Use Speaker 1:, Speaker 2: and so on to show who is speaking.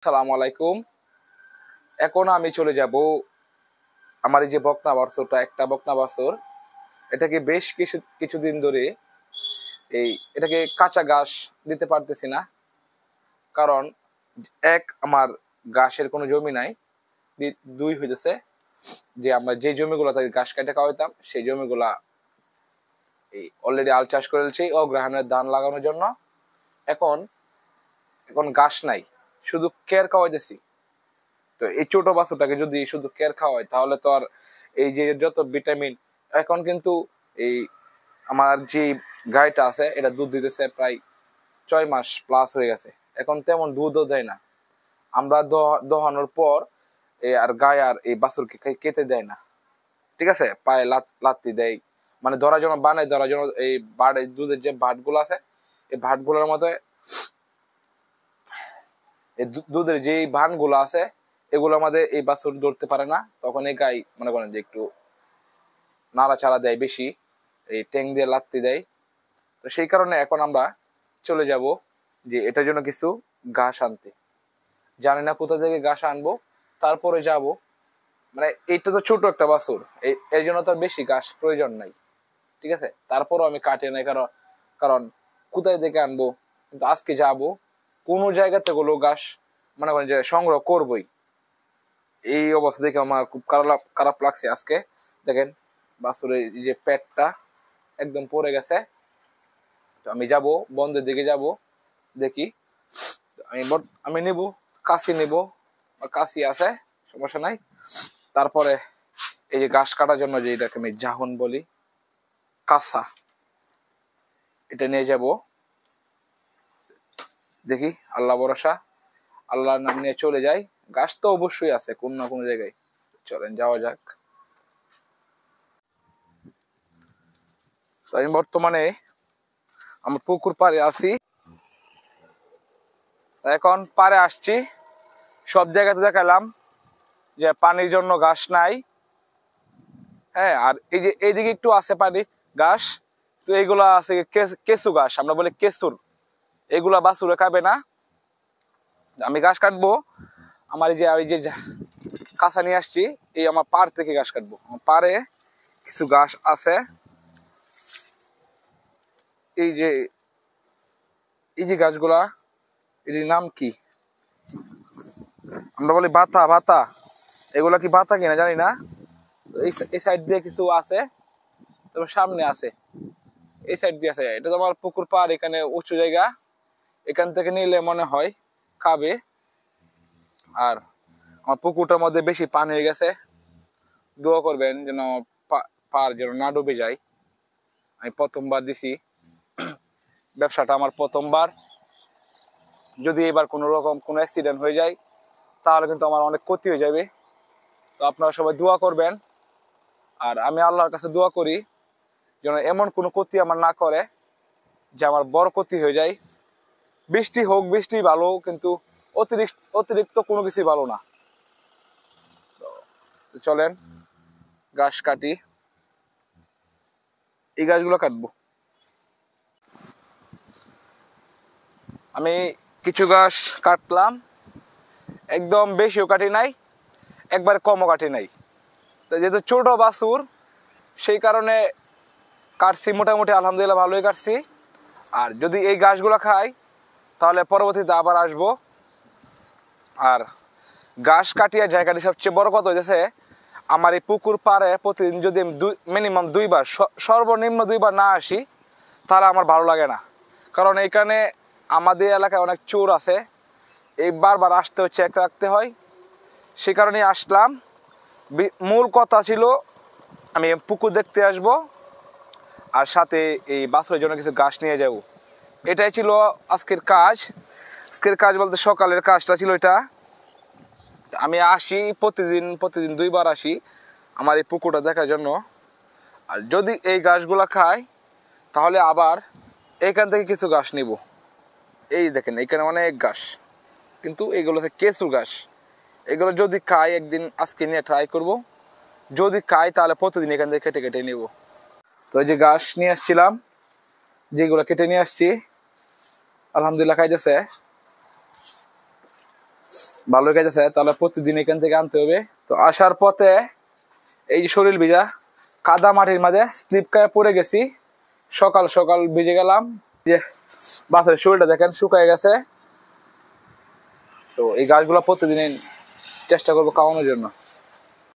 Speaker 1: আসসালামু আলাইকুম। এখন আমি চলে যাব আমার এই যে বকনা বাছুরটা, একটা বকনা বাছুর, এটাকে বেশ কিছুদিন ধরে এটাকে কাঁচা ঘাস দিতে পারতেছি না। কারণ আমার ঘাসের কোনো জমি নাই, দুই হইতেছে যে আমরা যে জমিগুলো তাকে ঘাস কেটে খাওয়াইতাম সেই জমিগুলা অলরেডি আল চাষ করেছি অগ্রহায়ণের ধান লাগানোর জন্য। এখন এখন ঘাস নাই, শুধু কেয়ার খাওয়াইতেছি। তো এই ছোট বাছুরটাকে যদি শুধু কেয়ার খাওয়াই তাহলে তো আর এই যে যত ভিটামিন, এখন কিন্তু এই আমার যে গাইটা আছে এটা দুধ দিতেছে প্রায় 6 মাস প্লাস হয়ে গেছে, এখন তেমন দুধও দেয় না। আমরা দোহানোর পর আর গায়ে আর এই বাছুরকে খেতে দেয় না, ঠিক আছে, পায়ে লাত্তি দেয়, মানে ধরার জন্য বানায়, ধরার জন্য এই দুধের যে ভাট গুলো আছে এই ভাট গুলোর মতো এই দুধের যে ভান গুলো আছে এগুলো আমাদের এই বাছুর ধরতে পারে না। তখন এই গাই মনে করেন যে একটু নাড়াচাড়া দেয় বেশি, এই ট্যাং দিয়ে লাত্তি দেয়। তো সেই কারণে এখন আমরা চলে যাব যে এটার জন্য কিছু ঘাস আনতে। জানি না কোথা থেকে ঘাস আনবো, তারপরে যাব। মানে এইটা তো ছোট একটা বাছুর, এর জন্য তো বেশি ঘাস প্রয়োজন নাই, ঠিক আছে। তারপরও আমি কাটিয়ে নাই, কারণ কারণ কোথায় থেকে আনবো। কিন্তু আজকে যাব কোনো জায়গা থেকে ঘাস মনে করেন যে সংগ্রহ করবই। এই অবস্থা দেখে আমার খুব খারাপ লাগছে আজকে। দেখেন বাছুরের যে পেটটা একদম পড়ে গেছে। তো আমি যাব বন্ধের দিকে যাব, দেখি আমি নিব কাশি নিব, কাশি আছে, সমস্যা নাই। তারপরে এই যে ঘাস কাটার জন্য যে এটাকে আমি জাহন বলি, কাঁচা, এটা নিয়ে যাব। দেখি আল্লাহ ভরসা, আল্লাহর নাম নিয়ে চলে যাই। ঘাস তো অবশ্যই আছে কোন না কোনো জায়গায়, চলেন যাওয়া যাক। তো আমি বর্তমানে আমার পুকুর পাড়ে আছি, এখন পাড়ে আসছি। সব জায়গাতে দেখালাম যে পানির জন্য ঘাস নাই, হ্যাঁ। আর এই যে এইদিকে একটু আছে পানি ঘাস, তো এইগুলা আছে কেঁচু ঘাস, আমরা বলি কেঁচুর, এগুলা বাছুরে খাবে না। আমি ঘাস কাটবো, আমার এই যে কাঁচা নিয়ে আসছি, এই আমার পাড় থেকে ঘাস কাটবো। আমার পাড়ে কিছু ঘাস আছে, এই যে গাছগুলা, এটির নাম কি, আমরা বলি বাতা বাতা, এগুলা কি বাতা কিনা জানি না। এই সাইড দিয়ে কিছু আছে, তারপর সামনে আছে, এই সাইড দিয়ে আছে। এটা তো আমার পুকুর পাড়, এখানে উঁচু জায়গা, এখান থেকে নিলে মনে হয় খাবে। আর আমার পুকুরটার মধ্যে বেশি পানি হয়ে গেছে, দোয়া করবেন যেন পার যেন না ডুবে যায়। আমি প্রথমবার দিছি, ব্যবসাটা আমার প্রথমবার। যদি এবার কোনো রকম কোনো অ্যাক্সিডেন্ট হয়ে যায় তাহলে কিন্তু আমার অনেক ক্ষতি হয়ে যাবে। তো আপনারা সবাই দোয়া করবেন, আর আমি আল্লাহর কাছে দোয়া করি যেন এমন কোনো ক্ষতি আমার না করে যে আমার বড় ক্ষতি হয়ে যায়। বৃষ্টি হোক, বৃষ্টি ভালো, কিন্তু অতিরিক্ত কোনো কিছুই ভালো না। তো চলেন ঘাস কাটি, এই গাছগুলো কাটবো। আমি কিছু ঘাস কাটলাম, একদম বেশিও কাটি নাই, একবার কমও কাটি নাই। তো যেহেতু ছোট বাছুর সেই কারণে কাটছি, মোটামুটি আলহামদুলিল্লাহ ভালোই কাটছি। আর যদি এই ঘাসগুলো খাই তাহলে পরবর্তীতে আবার আসবো। আর ঘাস কাটিয়ে জায়গাটি সবচেয়ে বড় কথা হয়েছে, আমার এই পুকুর পাড়ে প্রতিদিন যদি আমি মিনিমাম 2বার, সর্বনিম্ন 2বার না আসি তাহলে আমার ভালো লাগে না। কারণ এখানে আমাদের এলাকায় অনেক চোর আছে, এই বারবার আসতে হচ্ছে, চেক রাখতে হয়, সে কারণেই আসলাম। মূল কথা ছিল আমি পুকুর দেখতে আসব, আর সাথে এই বাছুরের জন্য কিছু ঘাস নিয়ে যাব। এটাই ছিল আজকের কাজ। আজকের কাজ বলতে সকালের কাজটা ছিল এটা। আমি আসি প্রতিদিন 2বার আসি আমার এই পুকুরটা দেখার জন্য। আর যদি এই ঘাসগুলা খাই তাহলে আবার এখান থেকে কিছু ঘাস নিব। এই দেখেন এখানে অনেক ঘাস, কিন্তু এগুলো হচ্ছে কেঁচু ঘাস। এগুলো যদি খাই, একদিন আজকে নিয়ে ট্রাই করব, যদি খাই তাহলে প্রতিদিন এখান থেকে কেটে কেটে নিব। তো এই যে ঘাস নিয়ে আসছিলাম, যেগুলো কেটে নিয়ে আসছি, আলহামদুলিল্লাহ খাইতেছে। ভালো খাইতেছে, তাহলে প্রতিদিন এখান থেকে আনতে হবে। তো আসার পথে এই যে শরীর ভিজা কাদা মাটির মাঝে স্লিপ খেয়ে পড়ে গেছি, সকাল সকাল ভিজে গেলাম। যে বাসের শরীরটা দেখেন শুকায় গেছে। তো এই গাছগুলো প্রতিদিন চেষ্টা করবো খাওয়ানোর জন্য।